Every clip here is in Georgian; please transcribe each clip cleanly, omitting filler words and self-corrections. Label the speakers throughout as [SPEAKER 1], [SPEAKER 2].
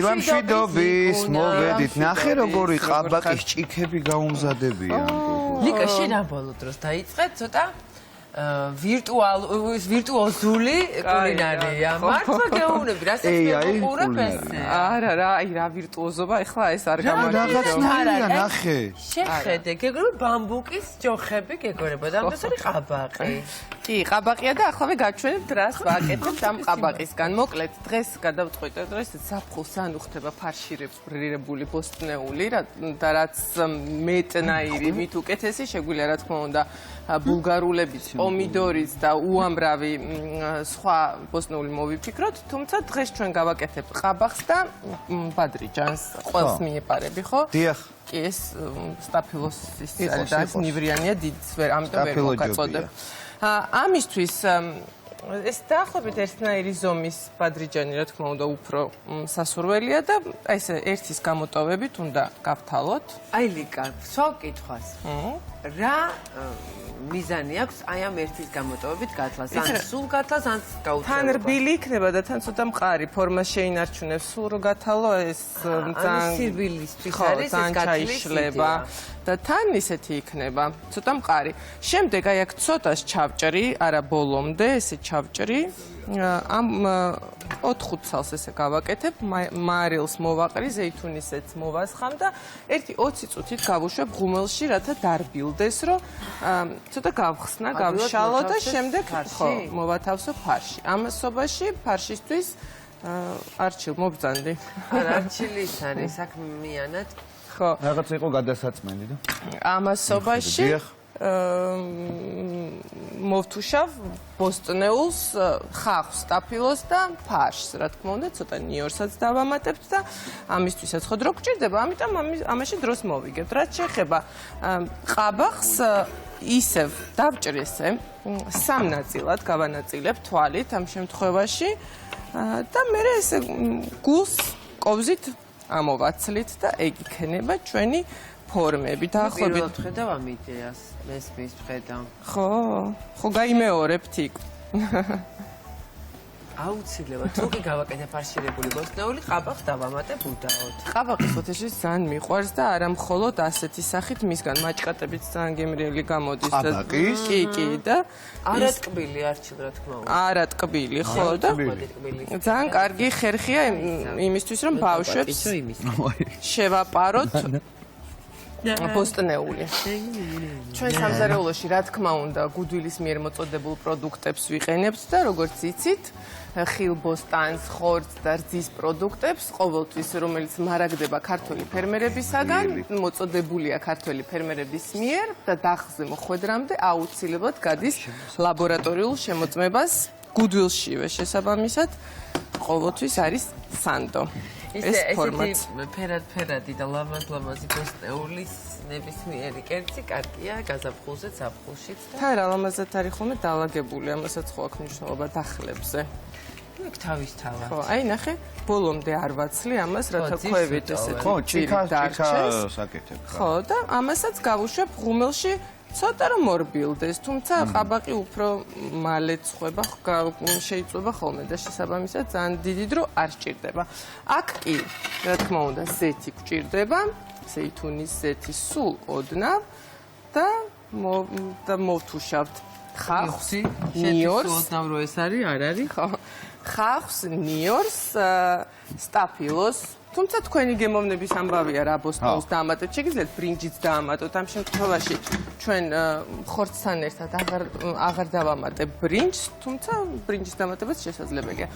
[SPEAKER 1] მშვიდობის მოვედით. ნახე როგორი ყაბაკის ჭიქები გაუმზადებიან.
[SPEAKER 2] ლიკა შენ ამ ბოლო დროს დაიწყე ცოტა ვირტუოზული კულინარია. მართლა გეუბნები, რასაც მოგუყურებ ესე.
[SPEAKER 3] არა რა, აი რა ვირტუოზობა, ეხლა ეს არ
[SPEAKER 1] რაღაცნაირია ნახე.
[SPEAKER 2] შეხედე, გეგორი ბამბუკის ჯოხები გეგორება და ამას არის ყაბაყი.
[SPEAKER 3] კი, ყაბაყია და ახლა გაჩვენებთ რას ვაკეთებთ ამ ყაბაყისგან. მოკლედ, დღეს გადავწყვიტე, რომ ეს ზაფხულს ან უხდება ფარშირებული ბოსტნეული და რაც მეტნაირი მით უკეთესი შეგვიძლია რა თქმა უნდა ბულგარულების პომიდორის და უამრავი სხვა ბოსტნეული მოვიფიქროთ, თუმცა დღეს ჩვენ გავაკეთებთ ყაბახს და ბადრიჯანს ყველს მიეპარები, ხო?
[SPEAKER 1] დიახ.
[SPEAKER 3] კი, ეს სტაფილოსის არის და ეს ნივრიანია დიდს ვერ, ამიტომ ვერ მოგაწოდებ. ამისთვის ეს დაახლოებით ერთნაირი ზომის ბადრიჯანი, რა თქმა უნდა, უფრო სასურველია და ეს ერთის გამოტოვებით უნდა გავთალოთ.
[SPEAKER 2] აი ლიკა, სულ კითხვას. რა მიზანი აქვს აი ამ ერთის გამოტოვებით გათლას? ან სულ გათლას, ან გაუწევობა?
[SPEAKER 3] თან რბილი იქნება და თან ცოტა მყარი ფორმა შეინარჩუნებს. სულ რო გათალო ეს
[SPEAKER 2] ძალიან სირბილისთვის არის ეს გათლის
[SPEAKER 3] იდეა. და თან ისეთი იქნება, ცოტა მყარი. შემდეგ აი აქ ცოტას ჩავჭრი, არა ბოლომდე, ესე ჩავჭრი. ამ 4-5 ცალს ესე გავაკეთებ, მარილს მოვაყრი, ზეითუნისეც მოვასხამ და 1-20 წუთით გავუშვებ ღუმელში, რათა დარბილდეს, რომ ცოტა გავხსნა, გავშალო და შემდეგ ხო, მოვათავსო ფარში. ამასობაში ფარშისთვის არჩილ მობრძანდი.
[SPEAKER 2] არა, არჩილის არის, აქ მიანად.
[SPEAKER 3] ხო.
[SPEAKER 1] რაღაც იყო გადასაწმენი და
[SPEAKER 3] ამასობაში მოვთუშავ ბოსტნეულს, ხახვს, სტაფილოს და ფარშს, რა თქმა უნდა, ცოტა ნიორსაც დავამატებთ და ამისთვისაც ხო დრო გჭირდება, ამიტომ ამაში დროს მოვიგებთ. რაც შეეხება ყაბახს ისევ დავჭრი ესე, 3 ნაწილად გავანაწილებ თვალით ამ შემთხვევაში და მე ესე გულს კოვზით ამოვაცლით და ეგ იქნება ჩვენი ფორმები.
[SPEAKER 2] დაახლოებით ხედავ ამ იდეას, მესმის ხედავ.
[SPEAKER 3] ხო, გაიმეორებთ იქ.
[SPEAKER 2] აუცილებლად, თუ კი გავაკეთე ფარშირებული ბოსტნეული, ყაბახს დავამატებ უდაოდ.
[SPEAKER 3] ყაბახის ოთეში ძალიან მიყვარს და არა მხოლოდ ასეთი სახით, მისგან მაჭკატებიც ძალიან გემრიელი გამოდის და კი და
[SPEAKER 2] არატკბილი არჩილ რა თქმა უნდა.
[SPEAKER 3] არატკბილი, ხო და ძალიან კარგი ხერხია იმისთვის, რომ ბავშვებს შევაპაროთ ბოსტნეული. ჩვენ სამზარეულოში რა თქმა უნდა გუდვილის მიერ მოწოდებულ პროდუქტებს ვიყენებთ და როგორც იცით, ხილბოსტანს, ხორცს და რძის პროდუქტებს ყოველთვის რომელიც მარაგდება ქართველი ფერმერებისაგან, მოწოდებულია ქართველი ფერმერების მიერ და დახზე მოხვედრამდე აუცილებლად გადის ლაბორატორიულ შემოწმებას გუდვილშივე შესაბამისად ყოველთვის არის სანდო. ეს ფორმატი
[SPEAKER 2] ფერად-ფერადი და ლამაზ-ლამაზი ბოსტნეულის ნებისმიერი კერძი კარგია გაზაფხულზე, ზაფხულშიც და
[SPEAKER 3] თან რა ლამაზად არის ხოლმე დალაგებული, ამასაც ხო აქვს მნიშვნელობა დახლებზე.
[SPEAKER 2] იქ თავისთავად.
[SPEAKER 3] ხო, აი ნახე, ბოლომდე არ ვაცლი ამას, რათა ქვევით ესე
[SPEAKER 1] ხო, ჭიქას აკეთებ.
[SPEAKER 3] ხო, და ამასაც გავუშვებ ღუმელში ცოტა რომ მორბილდეს, თუმცა ყაბაყი უფრო მალე წვება, შეიწვება ხოლმე და შესაბამისად ძალიან დიდი დრო არ სჭირდება. აქ კი, რა თქმა უნდა, ზეთი გვჭირდება, ზეითუნის ზეთი სულ ოდნავ და მოვთუშავთ ხახვს, ნიორს,
[SPEAKER 2] ოდნავ რო ეს არის, არ არის?
[SPEAKER 3] ხო. ხახვს, ნიორს, სტაფილოს, თუმცა თქვენი გემოვნების ამბავია რა ბოსტნეულს დაამატოთ, შეგიძლიათ ბრინჯიც დაამატოთ. ამ შემთხვევაში ჩვენ ხორცთან ერთად აღარ დავამატებ ბრინჯს, თუმცა ბრინჯის დამატებაც შესაძლებელია.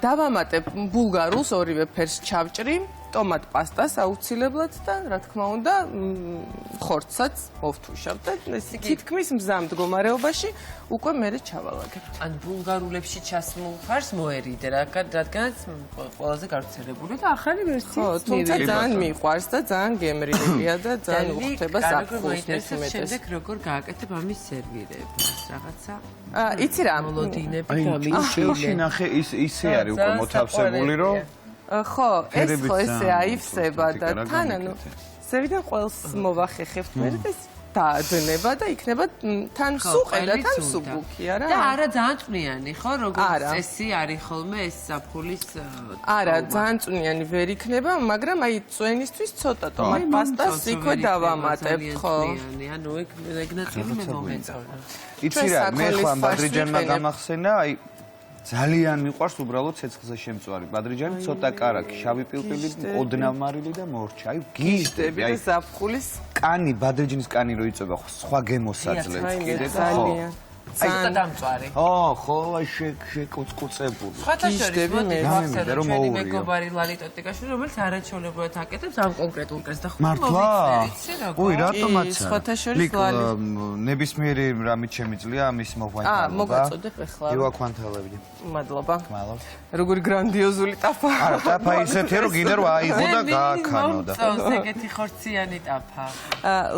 [SPEAKER 3] დავამატებ ბულგარულს, ორივე ფერს ჩავჭრი, ტომატ პასტას აუცილებლად და რა თქმა უნდა ხორცსაც მოვთუშავ და ეს თითქმის მზა მდგომარეობაში უკვე მე ჩავალაგებთ.
[SPEAKER 2] ან ბულგარულებში ჩასმულ ფარს მოერიდე, რადგანაც ყველაზე გავრცელებული და ახალი ვერსია.
[SPEAKER 3] ხო, თუმცა ძალიან მიყვარს და ძალიან გემრიელია და ძალიან უხდება ზაფხულს მეტად.
[SPEAKER 2] შემდეგ როგორ გააკეთებ ამის სერვირებას, რაღაცა?
[SPEAKER 3] იცი რა,
[SPEAKER 2] მოლოდინები
[SPEAKER 1] გამიშილე. ნახე, ისე არის უკვე მოთავსებული, რომ
[SPEAKER 3] ხო, ეს ხო ესე აიფსება და თან ანუ ზევიდან ყველს მოვახეხებთ მე ეს დაადნება და იქნება თან სუყე და თან სუბუქი, არა?
[SPEAKER 2] და არა ძალიან წვნიანი, ხო, როგორც წესი არის ხოლმე ეს საფხულის
[SPEAKER 3] არა, ძალიან წვნიანი ვერ იქნება, მაგრამ აი წვენისთვის ცოტა ტომატ პასტას იქვე დავამატებ, ხო?
[SPEAKER 2] ანუ ეგ ნაწილი მე მომეწონა.
[SPEAKER 1] იცი რა, მე ხომ ბადრიჯანმა გამახსენა, აი ძალიან მიყვარს უბრალოდ ცეცხლზე შემწვარი ბადრიჯანი, ცოტა კარაქი, შავი პილპილი, ოდნავ მარილი და მორჩა. აი გიშდები,
[SPEAKER 3] და საფხულის
[SPEAKER 1] კანი, ბადრიჯანის კანი რო იწובה, სხვა გემოსაძლევს კიდე და ხო.
[SPEAKER 2] ცოტა დამწვარი.
[SPEAKER 1] ხო, აი შეკუწკუწებული.
[SPEAKER 2] სხვათა შორის მოდი
[SPEAKER 1] გამიმიდა, რომ
[SPEAKER 2] ჩვენი
[SPEAKER 1] მოურიო.
[SPEAKER 2] მეგობარი ლალიტოტიკაშვილი, რომელიც არაჩვეულებრივად აკეთებს ამ კონკრეტულ კერძს და ხომ
[SPEAKER 1] მართლა?
[SPEAKER 2] მოვიცი როგორ?
[SPEAKER 1] ой, რატომაც?
[SPEAKER 3] სხვათა შორის ლალი.
[SPEAKER 1] ნებისმიერი რამით შემიძლია ამის მოგვანთავება.
[SPEAKER 3] მოგაწოდებ ახლა.
[SPEAKER 1] ივა კვანთალები.
[SPEAKER 3] მადლობა.
[SPEAKER 1] მადლობა.
[SPEAKER 3] როგორი გრანდიოზული ტაფა.
[SPEAKER 1] არა, ტაფა ისეთი რომ გინდა რომ აიღო და გააქანო და.
[SPEAKER 2] ეგეთი ხორციანი ტაფა.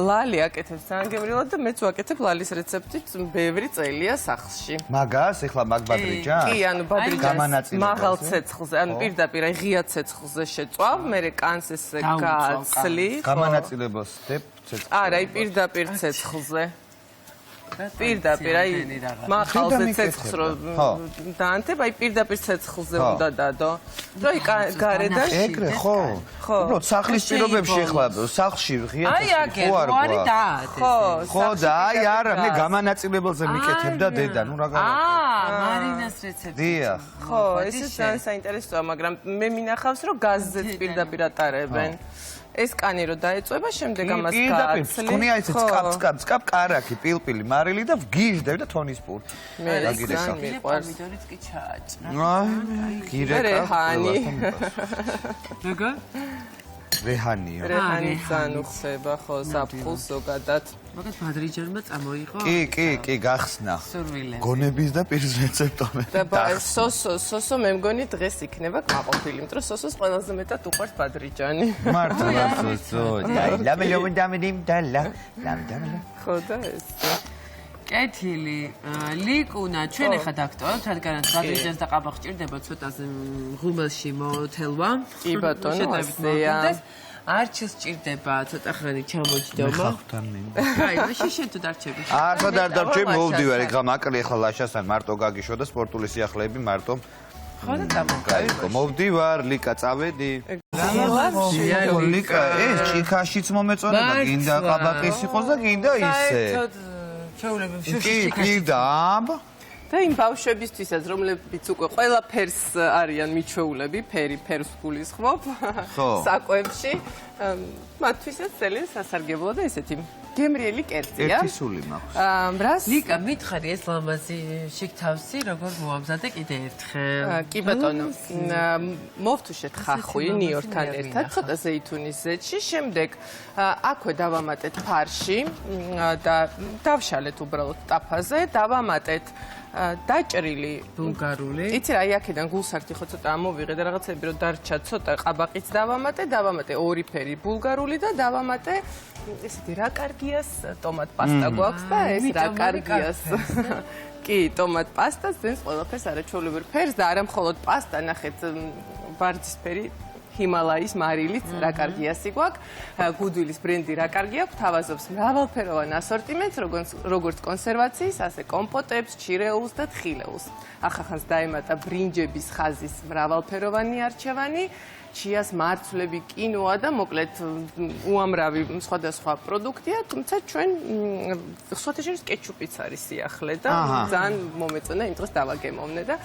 [SPEAKER 3] ლალი აკეთებს ძალიან გემრიელად და მეც ვაკეთებ ლალის რეცეპტით ბევრი წელია სახლში.
[SPEAKER 1] მაგას ეხლა მაგ ბადრიჯანს?
[SPEAKER 3] კი, ანუ ბადრიჯანს
[SPEAKER 1] გამანაწილებლად,
[SPEAKER 3] მაღალ ცეცხლზე, ანუ პირდაპირ აი ღია ცეცხლზე შეწვავ, მე კანს ესე გააცლი.
[SPEAKER 1] გამანაწილებას დებ ცეცხლზე.
[SPEAKER 3] არა, აი პირდაპირ ცეცხლზე. პირდაპირ აი მაღალზე ცეცხლს რო დაანთებ, აი პირდაპირ ცეცხლზე უნდა დადო. რო აი გარედან
[SPEAKER 1] ეგრე ხო?
[SPEAKER 3] ხო.
[SPEAKER 1] უბრალოდ სახლის პირობებში ეხლა სახლში ღია
[SPEAKER 2] აი აგერ, ვარი დაადე.
[SPEAKER 3] ხო,
[SPEAKER 1] და აი არა, მე გამანაწილებელზე მიკეთებ და დედა, ნუ რა გავა.
[SPEAKER 2] მარინას რეცეპტი.
[SPEAKER 1] დიახ.
[SPEAKER 3] ხო, ესე ძალიან საინტერესოა, მაგრამ მე მინახავს, რომ გაზზეც პირდაპირ ატარებენ. ეს კანი რო დაეწובה, შემდეგ ამას გააცლი.
[SPEAKER 1] კონია ისე წკაპ კარაქი, პილპილი, მარილი და ვგიჟდებ და თონის პური.
[SPEAKER 3] მე ძალიან მიყვარს.
[SPEAKER 2] პომიდორიც კი ჩააჭრა.
[SPEAKER 1] აი, გირეკა.
[SPEAKER 3] რეჰანი.
[SPEAKER 2] როგორ?
[SPEAKER 1] რეჰანიო.
[SPEAKER 3] რეჰანი ძალიან უხსება, ხო, საფხულს ზოგადად.
[SPEAKER 2] მაგას ბადრიჯანმა წამოიღო.
[SPEAKER 1] კი, გახსნა.
[SPEAKER 2] სურვილე.
[SPEAKER 1] გონების და პირის რეცეპტომე.
[SPEAKER 3] და სოსო მე მგონი დღეს იქნება კმაყოფილი, იმიტომ რომ სოსოს ყველაზე მეტად უყვარს ბადრიჯანი.
[SPEAKER 1] მართლა სოსო. აი, ლამელო.
[SPEAKER 3] ხო და ეს.
[SPEAKER 2] კეთილი, ლიკუნა, ჩვენ ახლა დაგტოვებთ, რადგანაც ბადრიჯანს და ყაბახს ჭირდება ცოტაზე ღუმელში მოთელვა.
[SPEAKER 3] კი ბატონო, ასეა.
[SPEAKER 2] არჩილს ჭირდება ცოტა ხანი ჩამოჯდომა. აი, მაშინ შენ თუ დარჩები.
[SPEAKER 1] არა, დარჩები, მოვდივარ, ეხლა მაკლი ახლა ლაშასთან მარტო გაგიშო და სპორტული სიახლეები მარტო.
[SPEAKER 2] ხო და წამოყავი.
[SPEAKER 1] მოვდივარ, ლიკა, წავედი. ლიკა, ეს ჭიქაშიც მომეწონება, გინდა ყაბაკის იყოს და გინდა ისე. კი და აბა
[SPEAKER 3] და იმ ბავშვებისთვისაც, რომლებიც უკვე ყველაფერს არიან მიჩვეულები, ფერს გულისხმობ საკვებში, მათთვისაც ძალიან სასარგებლო და ესეთი გემრიელი კერძია.
[SPEAKER 1] ერთი სული მაქვს.
[SPEAKER 3] რას?
[SPEAKER 2] ლიკა, მითხარი ეს ლამაზი შიგთავსი როგორ მოამზადე კიდე ერთხელ?
[SPEAKER 3] კი ბატონო, მოვთუშეთ ხახვი ნიორთან ერთად, ცოტა ზეითუნის ზეთში, შემდეგ აქვე დავამატეთ ფარში და დავშალეთ უბრალოდ ტაფაზე, დავამატეთ დაჭრილი
[SPEAKER 2] ბულგარული.
[SPEAKER 3] იცი რა, აი აქედან გულსართი ხო ცოტა ამოვიღე და რაღაცები რომ დარჩა, ცოტა ყაბაყიც დავამატე ორი ფერი ბულგარული და დავამატე ესეთი რაკარგიას ტომატ პასტა გვაქვს და ეს რაკარგიას. კი, ტომატ პასტას ძენს ყველაფერს არაჩვეულებრივ ფერს და არა მხოლოდ პასტა, ნახეთ, ვარდისფერი ჰიმალაის მარილიც რაკარგიასი გვაქვს, გუდვილის ბრენდი რაკარგია გვთავაზობს მრავალფეროვან ასორტიმენტს, როგორც კონსერვაციის, ასე კომპოტებს, ჩირეულს და თხილეულს. ახახანს დაემატა ბრინჯების ხაზის მრავალფეროვანი არჩევანი, ჩიას მარცვლები, კინოა და მოკლედ უამრავი სხვადასხვა პროდუქტია, თუმცა ჩვენ სხვათა შორის კეჩუპიც არის სიახლე და ძალიან მომეწონა იმ დროს დავაგემოვნე და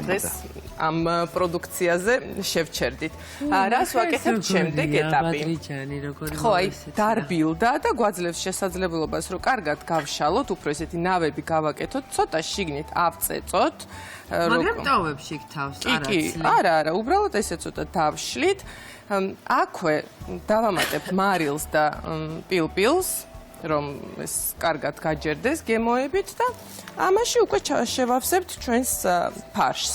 [SPEAKER 3] დღეს ამ პროდუქციაზე შევჩერდით. რას ვაკეთებ შემდეგ ეტაპი?
[SPEAKER 2] ბადრიჯანი როგორი
[SPEAKER 3] ხო, აი დარბილდა და გვაძლევს შესაძლებლობას, რომ კარგად გავშალოთ, უფრო ესეთი ნავები გავაკეთოთ, ცოტა შიგნით ავწეწოთ.
[SPEAKER 2] მაგრამ ტოვებ შიგთავს,
[SPEAKER 3] კი, არა, უბრალოდ ესე ცოტა დავშლით. აქვე დავამატებ მარილს და პილპილს, რომ ეს კარგად გაჯერდეს გემოებით და ამაში უკვე შევავსებთ ჩვენს ფარშს.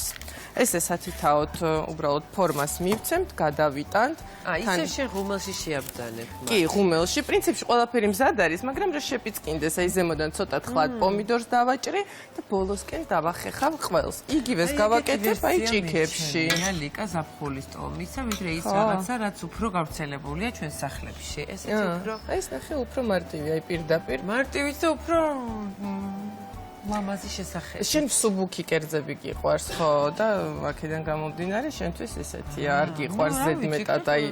[SPEAKER 3] ესე სათითაოდ უბრალოდ ფორმას მივცემთ, გადავიტანთ.
[SPEAKER 2] ისე შენ ღუმელში შეაბრძანებ.
[SPEAKER 3] კი, ღუმელში პრინციპში ყველაფერი მზად არის, მაგრამ რა შეპიწყინდეს, აი ზემოდან ცოტა თხლად პომიდორს დავაჭრი და ბოლოსკენ დავახეხავ ყველს. იგივეს გავაკეთებ აი ჭიქებში.
[SPEAKER 2] ლიკა ზაფხულის ტომისა, ვიდრე ის რაღაცა, რაც უფრო გავრცელებულია ჩვენ სახლებში. ესეთი უფრო
[SPEAKER 3] ეს ნახე უფრო მარტივია, აი პირდაპირ.
[SPEAKER 2] მარტივიც და უფრო ლამაზი შესახები.
[SPEAKER 3] შენ სუბუქი კერძები გიყვარს, ხო? და აქედან გამომდინარე, შენთვის ესეთია, არ გიყვარს ზედმეტად აი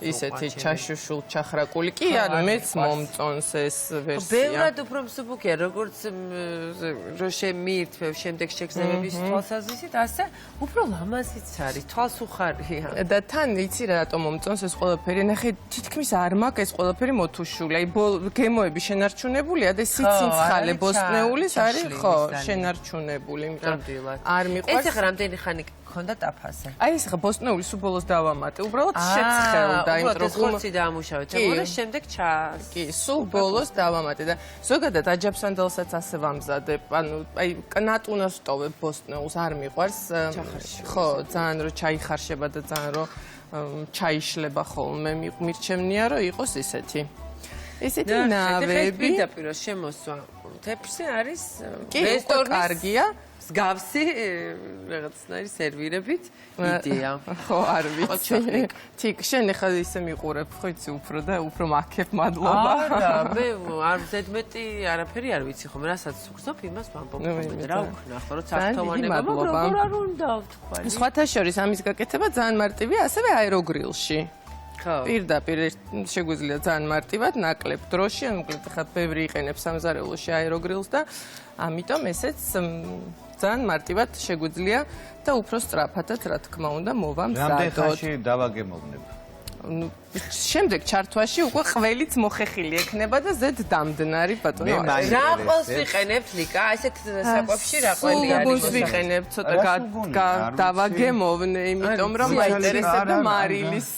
[SPEAKER 3] ისეთი ჩაშუშულ ჩახრაკული. კი, არა, მეც მომწონს ეს ვერსია.
[SPEAKER 2] ბევრად უფრო მსუბუქია, როგორც რო შემირთმევ შემდეგ შეგრძნებების თვალსაზრისით, ასე უფრო ლამაზიც არის, თვალს უხარია.
[SPEAKER 3] და თან იცი რა რატომ მომწონს ეს ყველაფერი? ნახე, თითქმის არ მაქვს ეს ყველაფერი მოთუშული. აი გემოები შენარჩუნებულია და სიცინცხალე ბოსტნეულის არის ხო, შენარჩუნებული, იმიტომ არ მიყვარს.
[SPEAKER 2] ეს ახლა რამდენი ხანი გქონდა ტაფაზე?
[SPEAKER 3] აი ეს ხა ბოსტნეული სულ ბოლოს დავამატე, უბრალოდ შეცხელდა,
[SPEAKER 2] იმიტომ რომ ხორცი დაამუშავეთ, და შემდეგ ჩას.
[SPEAKER 3] კი, სულ ბოლოს დავამატე და ზოგადად აჯაფსანდალსაც ასე ვამზადებ, ანუ აი ნატუნას ვტოვებ ბოსტნეულს, არ მიყვარს. ხო, ძალიან რომ ჩაიხარშება და ძალიან რომ ჩაიშლება ხოლმე, მირჩევნია რომ იყოს ისეთი. ესეთი ნავები
[SPEAKER 2] პირდაპირ შემოსვა თეფში არის
[SPEAKER 3] რესტორნის კარგია
[SPEAKER 2] მსგავსი რაღაცნაირი სერვირებით იდეა
[SPEAKER 3] ხო არ ვიცი თიქ შენ ახლა ისე მიყურებ ხო იცი უფრო და უფრო მაქებ მადლობა
[SPEAKER 2] არა მე არ ზედმეტი არაფერი არ ვიცი ხომ რასაც ვგზნობ იმას ვამბობ რა ვქნა ხო რომ საფრთხოვანება მაგრამ არ უნდა ვთქვა
[SPEAKER 3] სხვათა შორის ამის გაკეთება ძალიან მარტივია ასევე აეროგრილში პირდაპირ შეგვიძლია ძალიან მარტივად ნაკლებ დროში, ან მოკლედ ხა ბევრი იყენებს სამზარეულოში აეროგრილს და ამიტომ ესეც ძალიან მარტივად შეგვიძლია და უფრო სწრაფადაც რა თქმა უნდა მოვამზადოთ.
[SPEAKER 1] რამდენ ხანში დავაგემოვნებ?
[SPEAKER 3] შემდეგ ჩართვაში უკვე ყველიც მოხეხილი ექნება და ზედ დამდნარი ბატონო.
[SPEAKER 2] რა ყველს ვიყენებთ ლიკა? ესეთ საკვებში რა ყველი არის?
[SPEAKER 3] გულს ვიყენებ, ცოტა დავაგემოვნე, იმიტომ რომ მაინტერესებდა მარილის.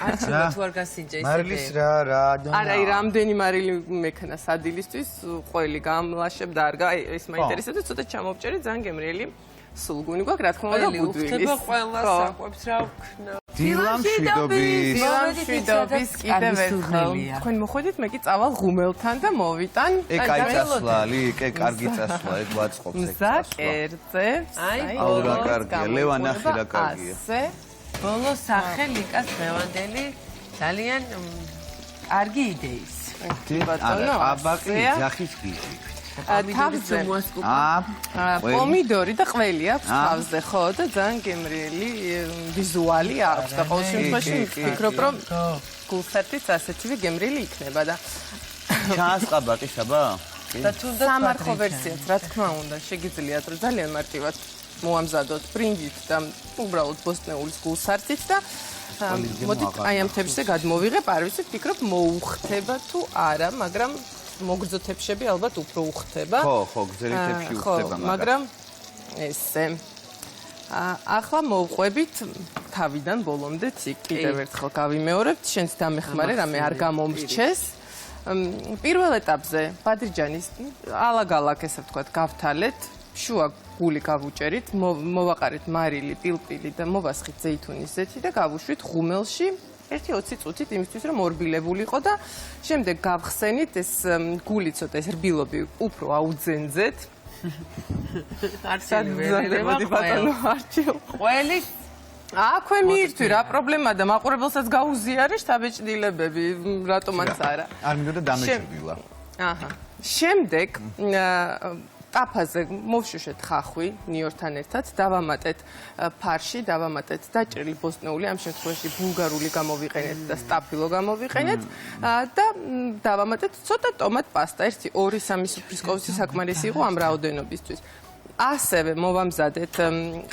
[SPEAKER 2] არჩევა თუ არ გასინჯა ეს
[SPEAKER 1] მარილის რა
[SPEAKER 3] არა, აი რამდენი მარილი მექნა სადილისთვის, ყველი გამლაშებ და არ ეს მაინტერესებდა, ცოტა ჩამოვჭერი, ძალიან გემრიელი. სულგუნი გვაქვს რა თქმა უნდა გუდვილის.
[SPEAKER 2] უხდება ყველა საკვებს რა ვქნა.
[SPEAKER 3] დილამშვიდობის კიდევ ერთხელ. თქვენ მოხვედით, მე კი წავალ ღუმელთან და მოვიტან.
[SPEAKER 1] კაი წასვლალი, კარგი წასვლა, ეგ ვაწყობს ეგ
[SPEAKER 3] წასვლა. კერძებს.
[SPEAKER 2] აი,
[SPEAKER 1] რა კარგია, ლევან ახი რა კარგია.
[SPEAKER 3] ასე.
[SPEAKER 2] ბოლო სახე ლიკას დღევანდელი ძალიან კარგი იდეის.
[SPEAKER 3] ბატონო,
[SPEAKER 1] აბაკი ძახის გიჟი.
[SPEAKER 3] თავზე პომიდორი და ყველი აქვს თავზე, ხო და ძალიან გემრიელი ვიზუალი აქვს და ყოველ შემთხვევაში ვფიქრობ, რომ გულსართიც ასეთივე გემრიელი იქნება და
[SPEAKER 1] ჩაასყაბაკი საბა?
[SPEAKER 2] და თუნდაც
[SPEAKER 3] სამარხო ვერსიაც, რა თქმა უნდა, შეგიძლიათ რომ ძალიან მარტივად მოამზადოთ ბრინჯით და უბრალოდ ბოსტნეულის გულსართით და მოდით აი ამ თებშზე გადმოვიღებ, არ ვიცი, ვფიქრობ მოუხდება თუ არა, მაგრამ მოგრძო თეფშები ალბათ უფრო უხდება.
[SPEAKER 1] ხო, გრძელი თეფში უხდება,
[SPEAKER 3] მაგრამ ესე. ახლა მოვყვებით თავიდან ბოლომდე კიდევ ერთხელ გავიმეორებთ, შენც დამეხმარე, რამე არ გამომრჩეს. პირველ ეტაპზე ბადრიჯანის ალაგ-ალაგ ესე ვთქვათ, გავთალეთ, შუა გული გავუჭერით, მოვაყარეთ მარილი, პილპილი და მოვასხით ზეითუნის ზეთი და გავუშვით ღუმელში. 1-20 წუთით იმისთვის რომ ორბილებული იყო და შემდეგ გავხსენით ეს გული ცოტა ეს რბილობი უფრო აუძენძეთ.
[SPEAKER 2] არჩევი
[SPEAKER 3] ბატონო არჩევ.
[SPEAKER 2] ყველის
[SPEAKER 3] აქვე მიირთვი რა პრობლემაა და მაყურებელსაც გაუზიარე შთაბეჭდილებები, რატომაც არა.
[SPEAKER 1] არ მინდოდა დამეჭრილა.
[SPEAKER 3] აჰა. შემდეგ ტაფაზე მოვშუშეთ ხახვი ნიორთან ერთად, დავამატეთ ფარში, დავამატეთ დაჭრილი ბოსტნეული, ამ შემთხვევაში ბულგარული გამოვიყენეთ და სტაფილო გამოვიყენეთ და დავამატეთ ცოტა ტომატ პასტა, 1-2 სუფრისკოვსი საკმარისი იყო ამ რაოდენობისთვის. ასევე მოვამზადეთ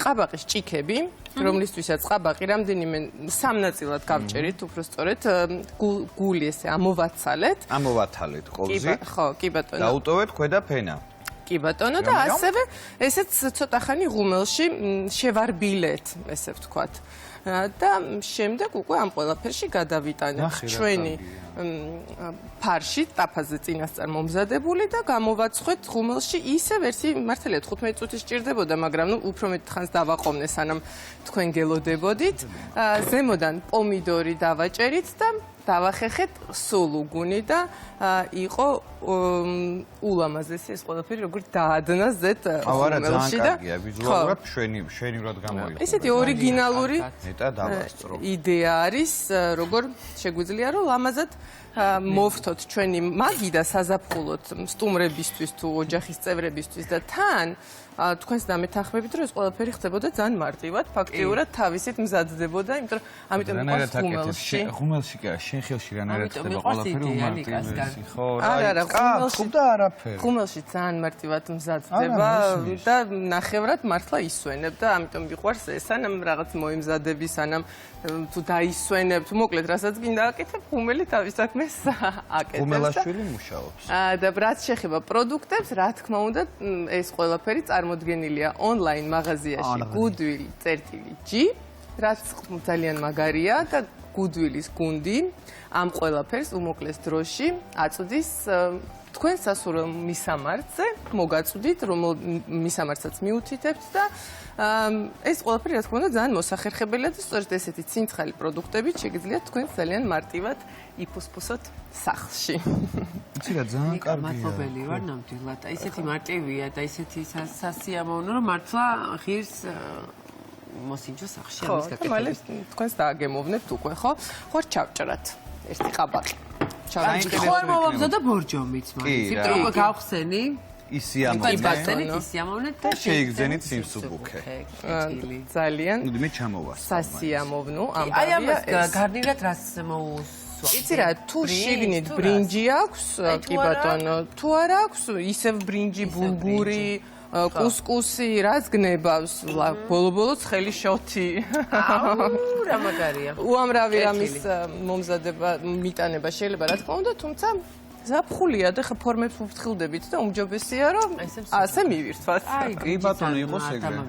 [SPEAKER 3] ყაბაყის ჭიქები, რომლისთვისაც ყაბაყი რამდენიმე სამნაწილად გავჭერით, უფრო სწორედ გული ესე ამოვაცალეთ.
[SPEAKER 1] ამოვათალეთ ყოვზი.
[SPEAKER 3] ხო, კი ბატონო.
[SPEAKER 1] დაუტოვეთ ქვედა ფენა.
[SPEAKER 3] კი ბატონო და ასევე ესეც ცოტა ხანი ღუმელში შევარბილეთ, ესე ვთქვათ. და შემდეგ უკვე ამ ყველაფერში გადავიტანებთ ჩვენი ფარში ტაფაზე წინასწარ მომზადებული და გამოვაცხვეთ ღუმელში ისევ ერთი მართალია 15 წუთი სჭირდებოდა, მაგრამ უფრო მეტ ხანს დავაყოვნე სანამ თქვენ გელოდებოდით. ზემოდან პომიდორი დავაჭერით და დავახეხეთ სულ უგუნი და იყო ულამაზესი ეს ყველაფერი როგორ დაადნა ზეთ ღუმელში და
[SPEAKER 1] ვიზუალურად მშვენივრად გამოიყო.
[SPEAKER 3] ესეთი ორიგინალური
[SPEAKER 1] ნეტა დავასწრო.
[SPEAKER 3] იდეა არის როგორ შეგვიძლია რომ ლამაზად მოვხდოთ ჩვენი მაგი და საზაფხულოთ სტუმრებისთვის თუ ოჯახის წევრებისთვის და თან თქვენს დამეთანხმებით რომ ეს ყველაფერი ხდებოდა ძალიან მარტივად, ფაქტიურად თავისით მზადდებოდა, იმიტომ რომ ამიტომ იყო ღუმელში.
[SPEAKER 1] ღუმელში კი არა, შენ ხელში რანაირად ხდება ყველაფერი უმარტივესი, ხო?
[SPEAKER 3] არა,
[SPEAKER 1] ხუბდა არაფერი.
[SPEAKER 3] ღუმელში ძალიან მარტივად მზადდება და ნახევრად მართლა ისვენებ და ამიტომ მიყვარს ეს, სანამ რაღაც მოიმზადები, სანამ თუ დაისვენებ, თუ მოკლედ რასაც გინდა აკეთებ, ღუმელი თავის საქმეს აკეთებს.
[SPEAKER 1] ღუმელაშვილი მუშაობს.
[SPEAKER 3] და რაც შეეხება პროდუქტებს, რა თქმა უნდა, ეს ყველაფერი წარმოდგენილია ონლაინ მაღაზიაში Goodwill.g, რაც ძალიან მაგარია და Goodwill-ის გუნდი ამ ყველაფერს უმოკლეს დროში აწვდის თქვენ სასურველ მისამართზე, მოგაწვდით, რომ მისამართსაც მიუთითებთ და ეს ყველაფერი რა თქმა უნდა ძალიან მოსახერხებელია და სწორედ ესეთი ცინცხალი პროდუქტებით შეგიძლიათ თქვენ ძალიან მარტივად იფუსფუსოთ სახლში.
[SPEAKER 1] იცი რა ძალიან კარგია.
[SPEAKER 2] მადლობელი ვარ ნამდვილად. ისეთი მარტივია და ისეთი სასიამოვნო რომ მართლა ღირს მოსინჯო სახლში ამის გაკეთება.
[SPEAKER 3] მალე თქვენს დააგემოვნებთ უკვე, ხო? ხო ჩავჭრათ ერთი ყაბაყი.
[SPEAKER 2] ხო არ მომაბზოდა ბორჯომიც მაინც. იმიტომ რომ გავხსენი ისიამოვნეთ და
[SPEAKER 1] შეიგზენით სიმსუბუქე.
[SPEAKER 3] ძალიან
[SPEAKER 1] მე ჩამოვასწრე.
[SPEAKER 3] სასიამოვნო
[SPEAKER 2] აი ამას
[SPEAKER 3] ამბავია.
[SPEAKER 2] გარნირად რას მოუსვა?
[SPEAKER 3] იცი რა, თუ შიგნით ბრინჯი აქვს, კი ბატონო, თუ არ აქვს, ისევ ბრინჯი, ბულგური, კუსკუსი, რაც გნებავს, ბოლო-ბოლო ცხელი შოთი.
[SPEAKER 2] აუ, რა მაგარია.
[SPEAKER 3] უამრავი ამის მომზადება, მიტანება შეიძლება რა თქმა უნდა, თუმცა ზაფხულია და ხა ფორმებს ვუფრთხილდებით და უმჯობესია რომ ასე მივირთვათ.
[SPEAKER 2] აი,
[SPEAKER 1] კი ბატონო, იყოს ეგრე.